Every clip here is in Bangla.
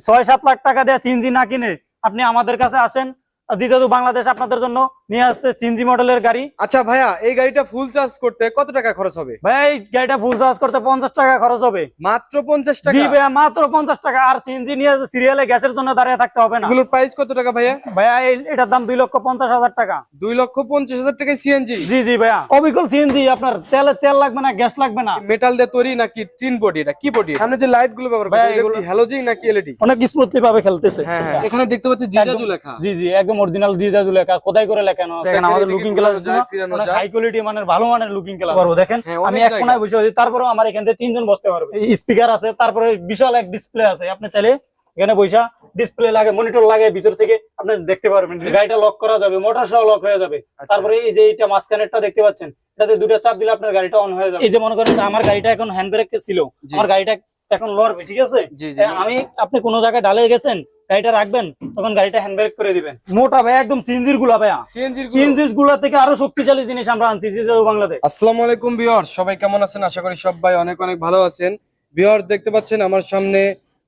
6-7 লাখ টাকা দিয়ে সিএনজি না কিনে আপনি আমাদের কাছে আসেন। জিজাজু বাংলাদেশ আপনাদের জন্য নিয়ে আসছে সিএনজি মডেলের গাড়ি। আচ্ছা ভাইয়া, এই গাড়িটা ফুল চার্জ করতে কত টাকা খরচ হবে? ভাই এই গাড়িটা ফুল চার্জ করতে 50 টাকা খরচ হবে। মাত্র 50 টাকা? জি ভাইয়া, মাত্র 50 টাকা। আর সিএনজি নিয়ে সিরিয়ালে গ্যাসের জন্য দাঁড়িয়ে থাকতে হবে না। এগুলোর প্রাইস কত টাকা ভাইয়া? ভাইয়া এটার দাম 2,50,000 টাকা। 2,50,000 টাকায় সিএনজি? জি জি ভাইয়া, অবিকল সিএনজি। আপনার তেল লাগবে না, গ্যাস লাগবে না। মেটাল দিয়ে তৈরি নাকি টিন বডি? এটা কি বডি? সামনে যে লাইট গুলো ব্যবহার করছে এটা কি হ্যালোজেন নাকি এলইডি? অনেক স্মুথলি ভাবে খেলতেছে। হ্যাঁ হ্যাঁ, এখানে দেখতে পাচ্ছি জিজাজু লেখা। জি জি, একদম অরিজিনাল জিজাজু লেখা, খোদাই করে লেখানো আছে। দেখেন আমাদের লুকিং গ্লাস অনেক হাই কোয়ালিটি মানের, ভালো মানের লুকিং গ্লাস পারবো। দেখেন আমি এক কোণায় বসে আছি, তারপরেও আমার এখান থেকে 3 জন বসতে পারবে। স্পিকার আছে, তারপরে বিশাল এক ডিসপ্লে আছে। আপনি চাইলে এখানে বৈশা ডিসপ্লে লাগে, মনিটর লাগে, ভিতর থেকে আপনি দেখতে পারবেন। গাড়িটা লক করা যাবে, মোটর সহ লক হয়ে যাবে। তারপরে এই যে এটা মাঝখানেরটা দেখতে পাচ্ছেন, এটাতে দুটো চাপ দিলে আপনার গাড়িটা অন হয়ে যাবে। এই যে মনে করেন আমার গাড়িটা এখন হ্যান্ড ব্রেক ছিল, আমার গাড়িটা এখন লড়বে, ঠিক আছে? আমি আপনি কোন জায়গায় ডালে গেছেন, গাড়িটা রাখবেন, তখন গাড়িটা হ্যান্ড ব্রেক করে দিবেন। মোটা ভাই, একদম সিএনজির গুলা ভাইয়া। সিএনজির গুলা থেকে আরো শক্তিশালী জিনিস আমরা আনছি জিজাজু বাংলাদেশ। আসসালামু আলাইকুম ভিউয়ার্স, সবাই কেমন আছেন? আশা করি সবাই অনেক অনেক ভালো আছেন। ভিউয়ার্স দেখতে পাচ্ছেন আমার সামনে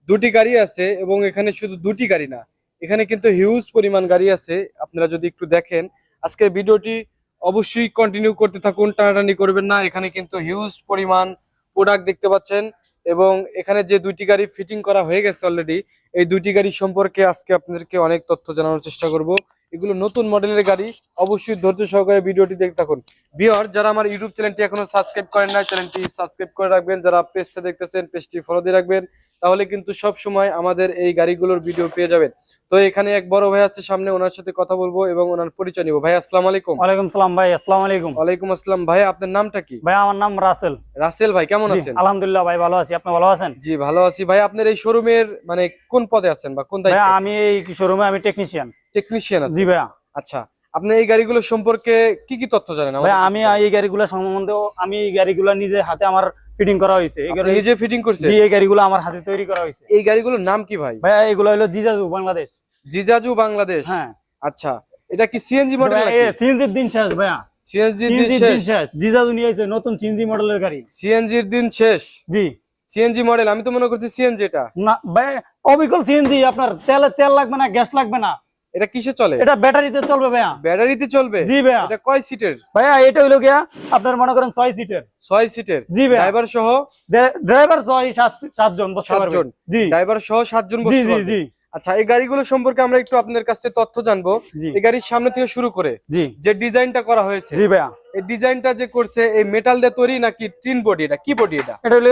দুটি গাড়ি আছে, এবং এখানে শুধু দুটি গাড়ি না, এখানে কিন্তু হিউজ পরিমাণ গাড়ি আছে। আপনারা যদি একটু দেখেন আজকের ভিডিওটি অবশ্যই কন্টিনিউ করতে থাকুন, টানাটানি করবেন না। এখানে কিন্তু হিউজ পরিমাণ প্রোডাক্ট দেখতে পাচ্ছেন, এবং এখানে যে দুইটি গাড়ি ফিটিং করা হয়ে গেছে অলরেডি, এই দুইটি গাড়ি সম্পর্কে আজকে আপনাদেরকে অনেক তথ্য জানানোর চেষ্টা করব। এগুলো নতুন মডেলের গাড়ি, অবশ্যই ধৈর্য সহকারে ভিডিওটি দেখতে থাকুন। ভিউয়ার যারা আমার ইউটিউব চ্যানেলটি এখনো সাবস্ক্রাইব করেন না, চ্যানেলটি সাবস্ক্রাইব করে রাখবেন। যারা পেজটা দেখতেছেন, পেজটি ফলো দিয়ে রাখবেন, তাহলে কিন্তু সব সময় আমাদের এই গাড়িগুলোর ভিডিও পেয়ে যাবেন। তো এখানে এক বড় ভাই আছে সামনে, ওনার সাথে কথা বলবো এবং ওনার পরিচয় নিব। ভাই আসসালামু আলাইকুম। ওয়ালাইকুম সালাম ভাই। আসসালামু আলাইকুম। ওয়ালাইকুম আসসালাম। ভাই আপনার নামটা কি? ভাই আমার নাম রাসেল। রাসেল ভাই, কেমন আছেন? আলহামদুলিল্লাহ ভাই, ভালো আছি। আপনি ভালো আছেন? জি ভালো আছি। ভাই আপনার এই শোরুমের মানে কোন পদে আছেন বা কোন দায়িত্বে আছেন? আমি এই শোরুমে আমি টেকনিশিয়ান। টেকনিশিয়ান আছেন? জি ভাইয়া। আচ্ছা, আপনি এই গাড়িগুলো সম্পর্কে কি কি তথ্য জানেন? ভাই আমি এই গাড়িগুলো সম্বন্ধে, আমি এই গাড়িগুলো নিজে হাতে আমার ফিটিং করা হয়েছে। আপনি নিজে ফিটিং করছেন? জি, এই গাড়িগুলো আমার হাতে তৈরি করা হয়েছে। এই গাড়িগুলোর নাম কি ভাই? ভাই এগুলো হলো জিজাজু বাংলাদেশ। জিজাজু বাংলাদেশ? হ্যাঁ। আচ্ছা, এটা কি সিএনজি মডেল নাকি? সিএনজির দিন শেষ ভাইয়া। সিএনজির দিন শেষ? জিজাজু নিয়ে এসেছে নতুন সিএনজি মডেলের গাড়ি। সিএনজির দিন শেষ? জি। CNG model? আমি তো মনে করছি সিএনজি। এটা না ভাই, অবিকল সিএনজি। আপনার তেল লাগবে না, গ্যাস লাগবে না। এটা কিসে চলে? এটা ব্যাটারিতে চলবে ভাইয়া। ব্যাটারিতে চলবে? জি ভাইয়া। এটা কয় সিটের ভাইয়া? এটা হইলো গিয়া আপনার মনে করেন 6 সিটের। 6 সিটের? জি ভাইয়া। ড্রাইভার সহ? ড্রাইভার সহ 7 জন বসতে পারবে। 7 জন? জি, ড্রাইভার সহ 7 জন বসতে পারবে। জি জি। আচ্ছা, এই গাড়িগুলো সম্পর্কে আমরা একটু আপনার কাছ থেকে তথ্য জানবো। এই গাড়ির সামনে থেকে শুরু করে জি যে ডিজাইনটা করা হয়েছে, জি ভাইয়া, এই ডিজাইনটা যে করছে, এই মেটাল দিয়ে তৈরি নাকি টিন বডি? এটা কি বডি? এটা হলো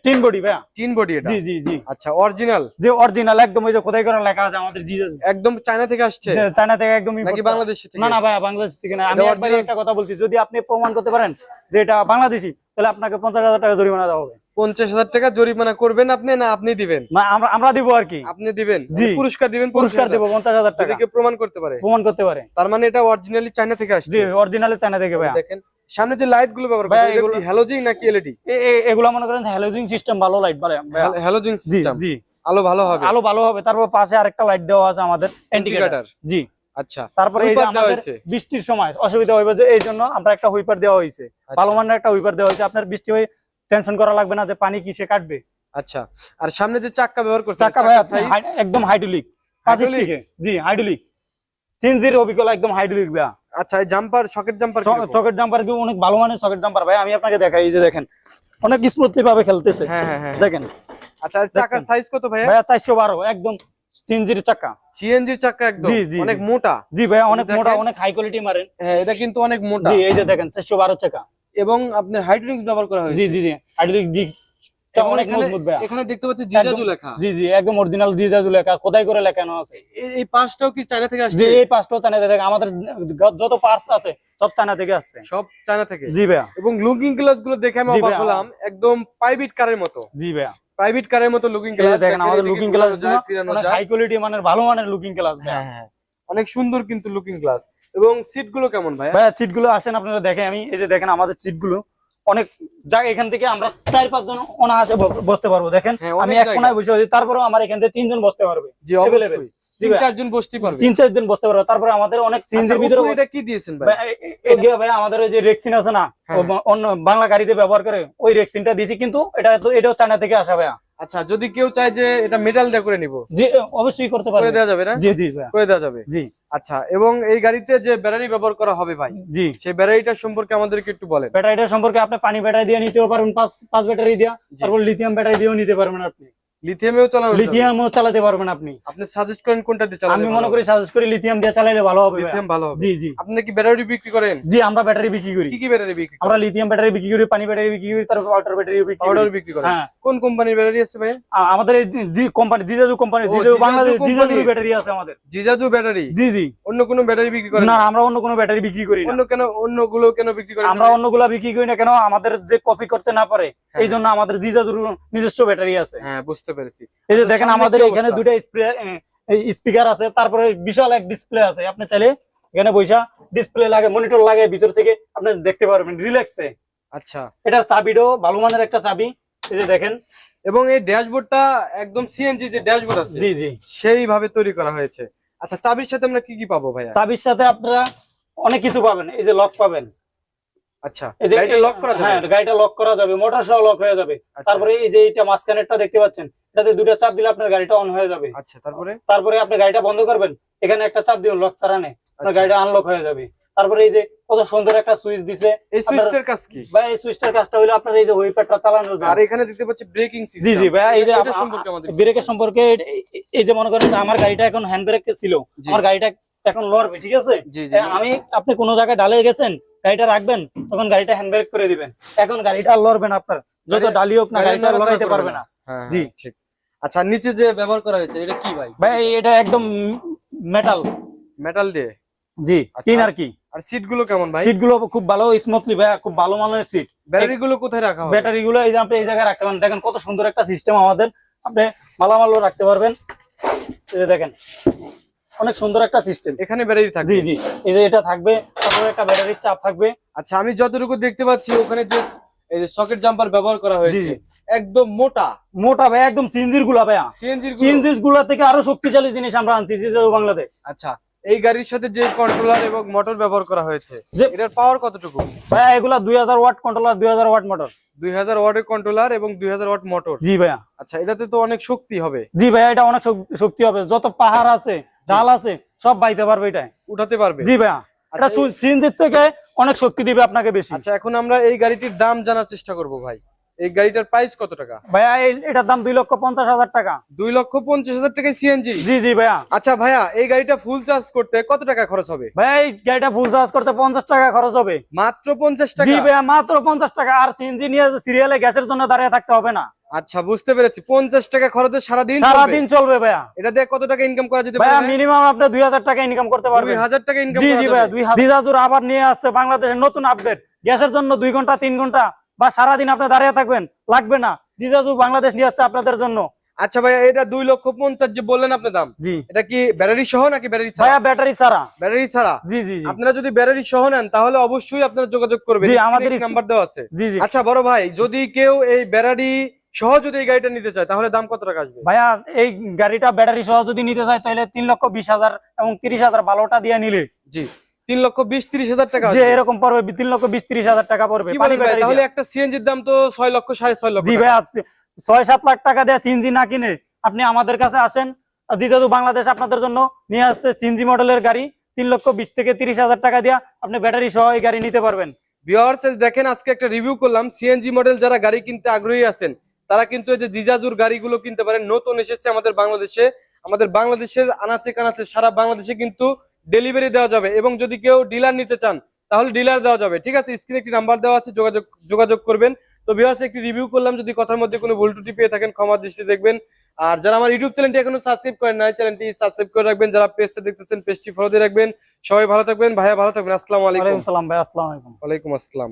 টিন বডি ভাইয়া। টিন বডি এটা? জি জি জি। আচ্ছা, অরিজিনাল? যে অরিজিনাল একদম, ওই যে খোদাই করা লেখা আছে আমাদের জি। একদম চায়না থেকে আসছে? চায়না থেকে একদম নাকি বাংলাদেশ থেকে? না না ভাইয়া, বাংলাদেশ থেকে না। আমি একবার একটা কথা বলছি, যদি আপনি প্রমাণ করতে পারেন যে এটা বাংলাদেশি, তাহলে আপনাকে 50,000 টাকা জরিমানা দেওয়া হবে। 50,000 টাকা জরিমানা করবেন আপনি, না আপনি দিবেন? আমরা দিব আর কি। আপনি দিবেন? জি, পুরস্কার দিবেন? পুরস্কার দেব 50,000 টাকা, যদি কেউ প্রমাণ করতে পারে। প্রমাণ করতে পারে। তার মানে এটা অরিজিনালি চায়না থেকে আসছে? জি, অরিজিনালি চায়না থেকে ভাইয়া। দেখেন সামনে যে লাইট গুলো ব্যবহার করছে, এটা কি হ্যালোজেন নাকি এলইডি? এগুলা মনে করেন হ্যালোজিং সিস্টেম, ভালো লাইট ভাইয়া। Halogen system? জি, আলো ভালো হবে? আলো ভালো হবে। তারপর পাশে আরেকটা লাইট দেওয়া আছে আমাদের, ইন্ডিকেটর। জি। আচ্ছা, তারপরে এই যে আমাদের বৃষ্টির সময় অসুবিধা হইবে, যে এই জন্য আমরা একটা হুইপার দেওয়া হয়েছে। ভালো মানের একটা হুইপার দেওয়া হয়েছে, আপনার বৃষ্টি হয়ে টেনশন করা লাগবে না যে পানি কিসে কাটবে। আচ্ছা, আর সামনে যে চাক্কা ব্যবহার করছে, চাক্কা ভাই একদম হাইড্রোলিক। জি, হাইড্রোলিক। সিএনজির অভিজ্ঞতা একদম হাইড্রোলিক ভাইয়া। আচ্ছা, এই jumper, socket jumper? Socket jumper কি অনেক ভালো মানের সকেট জাম্পার ভাই। আমি আপনাকে দেখাই, এই যে দেখেন অনেক স্মুথলি ভাবে খেলতেছে। হ্যাঁ হ্যাঁ হ্যাঁ, দেখেন। আচ্ছা, আর চাকার সাইজ কত ভাইয়া? ভাইয়া 412, একদম সিএনজির চাকা। সিএনজির চাকা একদম অনেক মোটা? জি ভাইয়া, অনেক মোটা, অনেক হাই কোয়ালিটি মারেন। হ্যাঁ, এটা কিন্তু অনেক মোটা। জি, এই যে দেখেন 412 চাকা, এবং আপনার হাইড্রোলিক্স ব্যবহার করা হয়েছে? জি জি জি, হাইড্রোলিক ডিস্ক অনেক মজবুত ভাইয়া। এখানে দেখতে পাচ্ছি জিজাজু লেখা। জি জি, একদম অরিজিনাল জিজাজু লেখা, খোদাই করে লেখানো আছে। এই পাঁচটাও কি চায়না থেকে আসছে? জি, এই পাঁচটাও চায়না থেকে। আমাদের যত পার্টস আছে সব চায়না থেকে আসছে। সব চায়না থেকে? জি ভাইয়া। এবং লুকিং গ্লাস গুলো দেখে আমি অবাক হলাম, একদম প্রাইভেট কারের মতো। জি ভাইয়া, প্রাইভেট কারের মতো লুকিং গ্লাস। দেখেন আমাদের লুকিং গ্লাস অনেক হাই কোয়ালিটি মানের, ভালো মানের লুকিং গ্লাস। হ্যাঁ হ্যাঁ, অনেক সুন্দর কিন্তু লুকিং গ্লাস। এবং সিট গুলো কেমন ভাই? ভাইয়া সিট গুলো আসেন আপনারা দেখেন। আমি এই যে দেখেন আমাদের সিট গুলো অনেক জায়গা, এখান থেকে আমরা 4-5 জন অনায়াসে বসতে পারবো। দেখেন আমি এক কোণায় বসে আছি, তারপরেও আমার এখান থেকে 3 জন বসতে পারবে। জি, অবশ্যই 3-4 জন বসতে পারবে। 3-4 জন বসতে পারবে। তারপরে আমাদের অনেক সিএনজির ভিতরে এটা কি দিয়েছেন ভাই? ভাই আমাদের ওই যে রেক্সিন আছে না, অন্য বাংলা গাড়িতে ব্যবহার করে, ওই রেক্সিনটা দিয়েছি, কিন্তু এটাও চায়না থেকে আসা ভাইয়া। আচ্ছা, যদি কেউ চায় যে এটা মেটাল দিয়ে করে নিব, জি অবশ্যই করতে করে পারবেন। দেওয়া যাবে না? জি জি ভাইয়া। করে দেওয়া যাবে। জি আচ্ছা, এবং এই গাড়িতে যে ব্যাটারি ব্যবহার করা হবে ভাই, জি সেই ব্যাটারিটার সম্পর্কে আমাদেরকে একটু বলেন। ব্যাটারিটা সম্পর্কে আপনি পানি ব্যাটারি দিয়ে নিতেও পারবেন, পাঁচ ব্যাটারি দিয়ে, জি। তারপর লিথিয়াম ব্যাটারি দিয়েও নিতে পারবেন আপনি। লিথিয়ামেও চালানো যাবে? লিথিয়ামও চালাতে পারবেন আপনি। আপনি সাজেস্ট করেন কোনটা দিয়ে চালালে আমি ভালো মনে হবে? করি সাজেস্ট করি লিথিয়াম দিয়ে চালালে ভালো হবে ভাইয়া। লিথিয়াম ভালো হবে। জি জি। আপনি কি ব্যাটারি বিক্রি করেন? জি আমরা ব্যাটারি বিক্রি করি। কি কি ব্যাটারি বিক্রি করেন? আমরা লিথিয়াম ব্যাটারি বিক্রি করি, পানি ব্যাটারি বিক্রি করি, তারপর ওয়াটার ব্যাটারি বিক্রি করি। পাউডার বিক্রি করেন? হ্যাঁ। কোন কোম্পানির ব্যাটারি আছে ভাই? আমাদের এই জি কোম্পানি, জিজাজু কোম্পানি, ও, জিজাজু জিজাজু বাংলাদেশ, জিজাজু কোম্পানি। ব্যাটারি আছে আমাদের। জিজাজু ব্যাটারি? জি জি। অন্য কোনো ব্যাটারি বিক্রি করেন না আমরা অন্য কোনো ব্যাটারি বিক্রি করি না। অন্যগুলো কেন বিক্রি করেন? আমরা অন্যগুলা বিক্রি করি না কেন, আমাদের যে কপি করতে না পারে এই জন্য আমাদের জিজাজুর নিজস্ব ব্যাটারি আছে। হ্যাঁ, বুঝতে পেরেছি। এই যে আচ্ছা, দেখেন সামনে আমাদের কি এখানে অবস্থা? দুটো স্পিকার আছে, তারপরে বিশাল এক ডিসপ্লে আছে। আপনি চাইলে এখানে বৈশা ডিসপ্লে লাগে, মনিটর লাগে, ভিতর থেকে আপনি দেখতে পারবেন রিল্যাক্সে। আচ্ছা, এটার চাবিটাও ভালো মানের একটা চাবি, এই যে দেখেন। এবং এই ড্যাশবোর্ডটা একদম সিএনজি যে ড্যাশবোর্ড আছে জি জি। সেইভাবে তৈরি করা হয়েছে। আচ্ছা, চাবির সাথে আমরা কি কি পাবো ভাইয়া? চাবির সাথে আপনারা অনেক কিছু পাবেন, এই যে লক পাবেন। আচ্ছা, এই যে গাড়িটা লক করা হ্যাঁ যাবে? গাড়িটা লক করা যাবে, মোটর সহ লক হয়ে যাবে। আচ্ছা। তারপরে এই যে এটা মাঝখানেরটা দেখতে পাচ্ছেন, এটাতে দুটো চাপ দিলে আপনার গাড়িটা অন হয়ে যাবে। আচ্ছা, তারপরে? তারপরে আপনি গাড়িটা বন্ধ করবেন, এখানে একটা চাপ দিবেন লক ছাড়ানে, আপনার আচ্ছা। গাড়িটা আনলক হয়ে যাবে। তারপরে এই যে কত সুন্দর একটা সুইচ দিছে। এই সুইচটার কাজ কি ভাই এই সুইচটার কাজটা হলো আপনার এই যে হুইপারটা চালানোর জন্য। আর এখানে দেখতে পাচ্ছি ব্রেকিং সিস্টেম। জি জি ভাই, এই যে এটা সম্পর্কে আমাদের ব্রেকের সম্পর্কে এই যে মনে করেন আমার গাড়িটা এখন হ্যান্ড ব্রেক ছিল, জি। আমার গাড়িটা এখন লড়বে, ঠিক আছে? জি জি। আপনি কোনো জায়গায় ডালে গেছেন, গাড়িটা রাখবেন, তখন গাড়িটা হ্যান্ড ব্রেক করে দিবেন, এখন গাড়িটা আর লড়বে না আপনার, যত ডালি হোক না গাড়িটা লড়াইতে পারবে না। হ্যাঁ জি। ঠিক। আচ্ছা, নিচে যে ব্যবহার করা হয়েছে এটা কি ভাই? ভাই এটা একদম মেটাল। মেটাল দিয়ে? জি আচ্ছা। টিন আর কি। আর সিট গুলো কেমন ভাই? সিট গুলো খুব ভালো, স্মুথলি ভাই, খুব ভালো মানের সিট। ব্যাটারি গুলো কোথায় রাখা হবে? ব্যাটারি গুলো এই যে আপনি এই জায়গায় রাখতে পারেন, দেখেন কত সুন্দর একটা সিস্টেম আমাদের, আপনি মালামালও রাখতে পারবেন। এই যে দেখেন অনেক সুন্দর একটা সিস্টেম। এখানে ব্যাটারি থাকবে? জি জি, এই যে এটা থাকবে, তারপরে একটা ব্যাটারির চাপ থাকবে। আচ্ছা, আমি যতটুকু দেখতে পাচ্ছি ওখানে যে এই যে সকেট জাম্পার ব্যবহার করা হয়েছে জি। একদম মোটা মোটা ভাই, একদম সিএনজির গুলা ভাইয়া। সিএনজির গুলা থেকে আরো শক্তিশালী জিনিস আমরা আনছি বাংলাদেশ। আচ্ছা, এই গাড়ির সাথে যে কন্ট্রোলার এবং মোটর ব্যবহার করা হয়েছে যে- এটার পাওয়ার কতটুকু? ভাইয়া এগুলা 2000 ওয়াট কন্ট্রোলার, 2000 ওয়াট মোটর। 2000 ওয়াটের কন্ট্রোলার এবং 2000 ওয়াট মোটর। জি ভাইয়া। আচ্ছা, এটাতে তো অনেক শক্তি হবে। জি ভাইয়া, এটা অনেক শক্তি হবে, যত পাহাড় আছে জাল আছে সব বাইতে পারবে এটা। উঠাতে পারবে? জি ভাইয়া, এটা আচ্ছা, সিএনজির থেকে অনেক শক্তি দিবে আপনাকে বেশি। আচ্ছা, এখন আমরা এই গাড়িটির দাম জানার চেষ্টা করব ভাই। এই গাড়িটার প্রাইস কত টাকা? ভাইয়া এটার দাম 2,50,000 টাকা। 2,50,000 টাকায় সিএনজি? জি জি ভাইয়া। আচ্ছা ভাইয়া, এই গাড়িটা ফুল চার্জ করতে কত টাকা খরচ হবে? ভাইয়া এই গাড়িটা ফুল চার্জ করতে 50 টাকা খরচ হবে। মাত্র 50 টাকা? জি ভাইয়া, মাত্র 50 টাকা। আর সিএনজি নিয়ে সিরিয়ালে গ্যাসের জন্য দাঁড়িয়ে থাকতে হবে না। আচ্ছা, বুঝতে পেরেছি। 50 টাকা খরচে সারাদিন সারাদিন চলবে ভাইয়া। এটা দিয়ে কত টাকা ইনকাম করা যেতে পারে? ভাইয়া মিনিমাম আপনি 2000 টাকা ইনকাম করতে পারবেন। 2000 টাকা ইনকাম জি করা জি যাবে? ভাইয়া, 2000। জিজাজুর আবার নিয়ে আসছে বাংলাদেশের নতুন আপডেট, গ্যাসের জন্য 2 ঘন্টা 3 ঘন্টা বা সারাদিন আপনি দাঁড়িয়ে থাকবেন লাগবে না। জিজাজু বাংলাদেশ নিয়ে আসছে আপনাদের জন্য। আচ্ছা ভাইয়া, এটা 2,50,000 যে বললেন আপনি দাম, জি এটা কি ব্যাটারি সহ নাকি ব্যাটারি ছাড়া? ভাইয়া ব্যাটারি ছাড়া। ব্যাটারি ছাড়া? জি জি জি। আপনারা যদি ব্যাটারি সহ নেন তাহলে অবশ্যই আপনারা যোগাযোগ করবেন, জি, স্ক্রিনে আমাদের একটি নাম্বার দেওয়া আছে। জি জি। আচ্ছা বড় ভাই, যদি কেউ এই ব্যাটারি সহ যদি এই গাড়িটা নিতে চায় তাহলে দাম কত টাকা আসবে? ভাইয়া এই গাড়িটা ব্যাটারি সহ যদি নিতে চায় তাহলে 3,20,000 এবং 30,000 ভালোটা দিয়ে নিলে জি, 3,20,000-30,000 টাকা যে আসবে। এরকম পড়বে, 3,20,000-30,000 টাকা পড়বে। কি পানি বলেন ভাই, ব্যাটারি তাহলে দিয়ে। একটা সিএনজির দাম তো 6 লক্ষ 6.5 লক্ষ জি টাকা। ভাইয়া, 6-7 লাখ টাকা দিয়ে সিএনজি না কিনে আপনি আমাদের কাছে আসেন। জিজাজু বাংলাদেশ আপনাদের জন্য নিয়ে আসছে সিএনজি মডেলের গাড়ি, 3,20,000 থেকে 30,000 টাকা দিয়ে আপনি ব্যাটারি সহ এই গাড়ি নিতে পারবেন। ভিউয়ার্স দেখেন, আজকে একটা রিভিউ করলাম। সিএনজি মডেল যারা গাড়ি কিনতে আগ্রহী আছেন তারা কিন্তু এই যে জিজাজুর গাড়িগুলো কিনতে পারেন। নতুন এসেছে আমাদের বাংলাদেশে, আমাদের বাংলাদেশের আনাচে কানাচে সারা বাংলাদেশে কিন্তু ডেলিভারি দেওয়া যাবে। এবং যদি কেউ ডিলার নিতে চান তাহলে ডিলার দেওয়া যাবে। ঠিক আছে, স্ক্রিনে একটি নাম্বার দেওয়া আছে, যোগাযোগ করবেন। তো ভিউয়ার্স একটি রিভিউ করলাম, যদি কথার মধ্যে কোনো ভুল ত্রুটি পেয়ে থাকেন ক্ষমা দৃষ্টি দেখবেন। আর যারা আমার ইউটিউব চ্যানেলটি এখনো সাবস্ক্রাইব করেন না, চ্যানেলটি সাবস্ক্রাইব করে রাখবেন। যারা পেজটা দেখতেছেন পেজটি ফলো দিয়ে রাখবেন। সবাই ভালো থাকবেন, ভাইয়া ভালো থাকবেন। আসসালামু আলাইকুম। ওয়ালাইকুম সালাম ভাই, আসসালামু আলাইকুম। ওয়ালাইকুম আসসালাম।